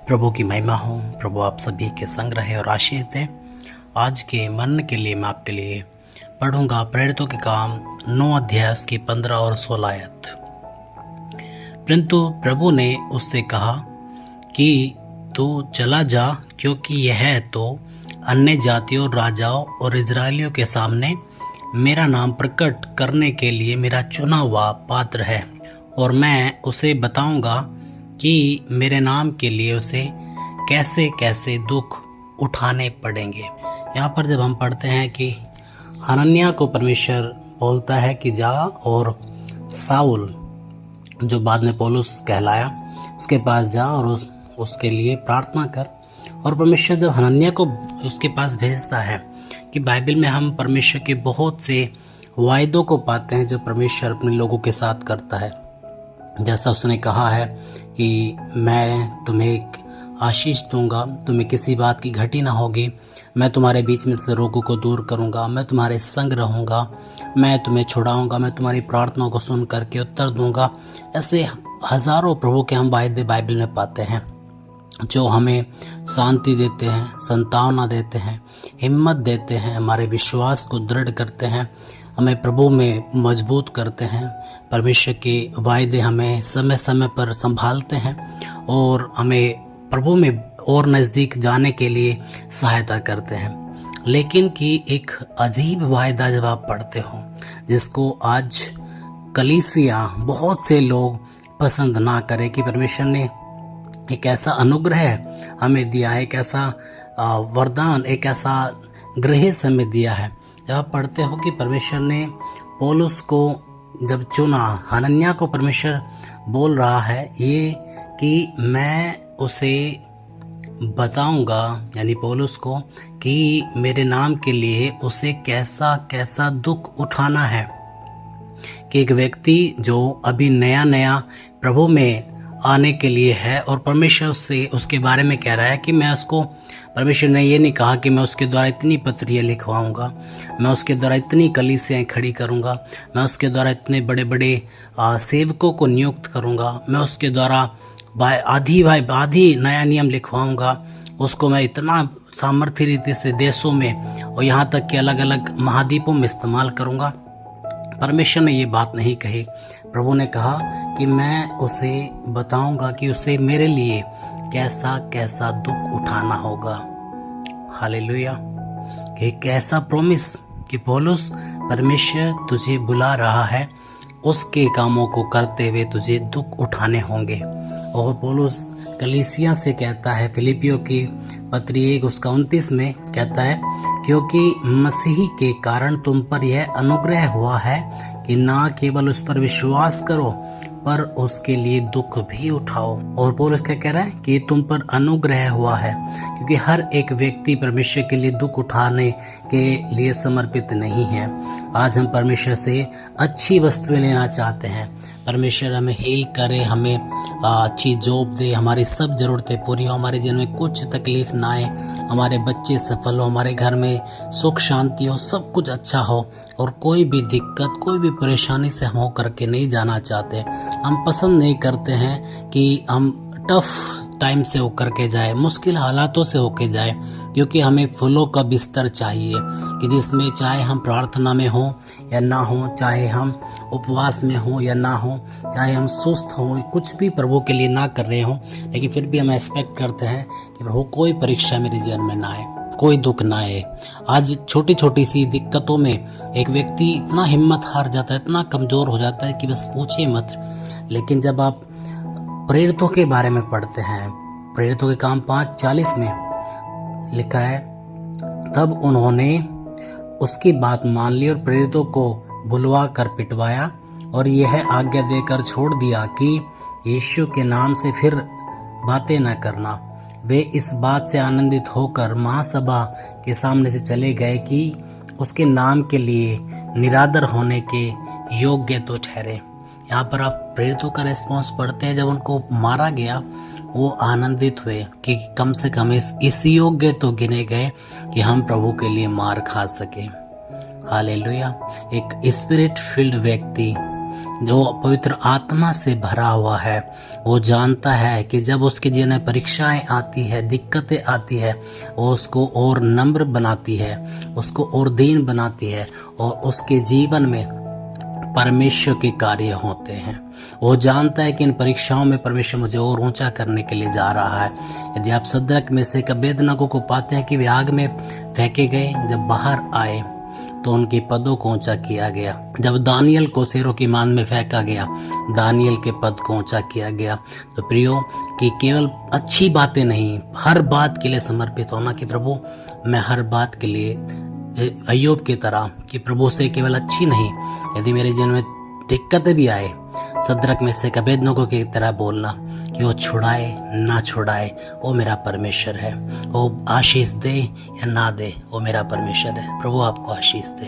प्रभु की महिमा हो। प्रभु आप सभी के संग रहे और आशीष दें। आज के मन के लिए मैं आपके लिए पढ़ूंगा प्रेरितों के काम 9 अध्याय उसकी 15 और 16 आयत। परंतु प्रभु ने उससे कहा कि तू चला जा, क्योंकि यह तो अन्य जातियों, राजाओं और इजरायलियों के सामने मेरा नाम प्रकट करने के लिए मेरा चुना हुआ पात्र है, और मैं उसे बताऊंगा कि मेरे नाम के लिए उसे कैसे कैसे दुख उठाने पड़ेंगे। यहाँ पर जब हम पढ़ते हैं कि हनन्याह को परमेश्वर बोलता है कि जा और साउल, जो बाद में पौलुस कहलाया, उसके पास जा और उसके लिए प्रार्थना कर। और परमेश्वर जब हनन्याह को उसके पास भेजता है, कि बाइबल में हम परमेश्वर के बहुत से वायदों को पाते हैं जो परमेश्वर अपने लोगों के साथ करता है। जैसा उसने कहा है कि मैं तुम्हें एक आशीष दूंगा, तुम्हें किसी बात की घटी ना होगी, मैं तुम्हारे बीच में से रोगों को दूर करूंगा, मैं तुम्हारे संग रहूंगा, मैं तुम्हें छुड़ाऊंगा, मैं तुम्हारी प्रार्थनाओं को सुन करके उत्तर दूंगा। ऐसे हजारों प्रभु के हम वायदे बाइबल में पाते हैं जो हमें शांति देते हैं, संतावना देते हैं, हिम्मत देते हैं, हमारे विश्वास को दृढ़ करते हैं, हमें प्रभु में मजबूत करते हैं। परमेश्वर के वायदे हमें समय समय पर संभालते हैं और हमें प्रभु में और नज़दीक जाने के लिए सहायता करते हैं। लेकिन कि एक अजीब वायदा जब आप पढ़ते हो, जिसको आज कलीसिया बहुत से लोग पसंद ना करें, कि परमेश्वर ने एक ऐसा अनुग्रह हमें दिया है, एक ऐसा वरदान, एक ऐसा ग्रह हमें दिया है। जब आप पढ़ते हो कि परमेश्वर ने पौलुस को जब चुना, हनन्याह को परमेश्वर बोल रहा है ये कि मैं उसे बताऊंगा, यानी पौलुस को, कि मेरे नाम के लिए उसे कैसा कैसा दुख उठाना है। कि एक व्यक्ति जो अभी नया नया प्रभु में आने के लिए है और परमेश्वर उससे उसके बारे में कह रहा है कि मैं उसको, परमेश्वर ने ये नहीं कहा कि मैं उसके द्वारा इतनी पत्रियाँ लिखवाऊंगा, मैं उसके द्वारा इतनी कलीसियाँ खड़ी करूंगा, मैं उसके द्वारा इतने बड़े बड़े सेवकों को नियुक्त करूंगा, मैं उसके द्वारा आधी नया नियम लिखवाऊंगा, उसको मैं इतना सामर्थ्य रीति से देशों में और यहाँ तक कि अलग अलग महाद्वीपों में इस्तेमाल करूंगा। परमेश्वर ने ये बात नहीं कही। प्रभु ने कहा कि मैं उसे बताऊंगा कि उसे मेरे लिए कैसा कैसा दुख उठाना होगा। हालेलुया। एक ऐसा प्रॉमिस कि पौलुस, परमेश्वर तुझे बुला रहा है, उसके कामों को करते हुए तुझे दुख उठाने होंगे। और पौलुस कलीसिया से कहता है, फिलिपियों की पत्री 1:29 में कहता है, क्योंकि मसीह के कारण तुम पर यह अनुग्रह हुआ है कि ना केवल उस पर विश्वास करो पर उसके लिए दुख भी उठाओ। और पौलुस क्या कह रहा है कि तुम पर अनुग्रह हुआ है, क्योंकि हर एक व्यक्ति परमेश्वर के लिए दुख उठाने के लिए समर्पित नहीं है। आज हम परमेश्वर से अच्छी वस्तुएं लेना चाहते हैं, परमेश्वर हमें हील करे, हमें अच्छी जॉब दे, हमारी सब ज़रूरतें पूरी हो, हमारे जीवन में कुछ तकलीफ ना आए, हमारे बच्चे सफल हो, हमारे घर में सुख शांति हो, सब कुछ अच्छा हो, और कोई भी दिक्कत, कोई भी परेशानी से हम हो करके नहीं जाना चाहते। हम पसंद नहीं करते हैं कि हम टफ टाइम से होकर के जाए, मुश्किल हालातों से होकर जाए, क्योंकि हमें फूलों का बिस्तर चाहिए कि जिसमें चाहे हम प्रार्थना में हो या ना हो, चाहे हम उपवास में हो या ना हो, चाहे हम सुस्त हों, कुछ भी प्रभु के लिए ना कर रहे हों, लेकिन फिर भी हम एक्सपेक्ट करते हैं कि प्रभु कोई परीक्षा मेरे जीवन में ना आए, कोई दुख ना आए। आज छोटी छोटी सी दिक्कतों में एक व्यक्ति इतना हिम्मत हार जाता है, इतना कमज़ोर हो जाता है कि बस पूछिए मत। लेकिन जब आप प्रेरितों के बारे में पढ़ते हैं, प्रेरितों के काम 5:40 में लिखा है, तब उन्होंने उसकी बात मान ली और प्रेरितों को बुलवा कर पिटवाया और यह आज्ञा देकर छोड़ दिया कि यीशु के नाम से फिर बातें न करना। वे इस बात से आनंदित होकर महासभा के सामने से चले गए कि उसके नाम के लिए निरादर होने के योग्य तो ठहरे। यहाँ पर आप प्रेरितों का रिस्पॉन्स पढ़ते हैं, जब उनको मारा गया वो आनंदित हुए कि कम से कम इस योग्य तो गिने गए कि हम प्रभु के लिए मार खा सके। हालेलुया। एक स्पिरिट फील्ड व्यक्ति जो पवित्र आत्मा से भरा हुआ है, वो जानता है कि जब उसके जीवन में परीक्षाएं आती है, दिक्कतें आती है, वो उसको और नम्र बनाती है, उसको और दीन बनाती है और उसके जीवन में परमेश्वर के कार्य होते हैं। वो जानता है कि इन परीक्षाओं में परमेश्वर मुझे और ऊंचा करने के लिए जा रहा है। यदि आप सद्रक मेशक अबेदनगो को पाते हैं कि वे आग में फेंके गए, जब बाहर आए तो उनके पदों को ऊंचा किया गया। जब दानियल को शेरों की मान में फेंका गया, दानियल के पद को ऊंचा किया गया। तो प्रियो, कि केवल अच्छी बातें नहीं, हर बात के लिए समर्पित होना कि प्रभु मैं हर बात के लिए अय्यूब की तरह कि प्रभु से केवल अच्छी नहीं, यदि मेरे जीवन में दिक्कतें भी आए, सद्रक मेशक अबेदनगो की तरह बोलना कि वो छुड़ाए ना छुड़ाए, वो मेरा परमेश्वर है। वो आशीष दे या ना दे, वो मेरा परमेश्वर है। प्रभु आपको आशीष दे।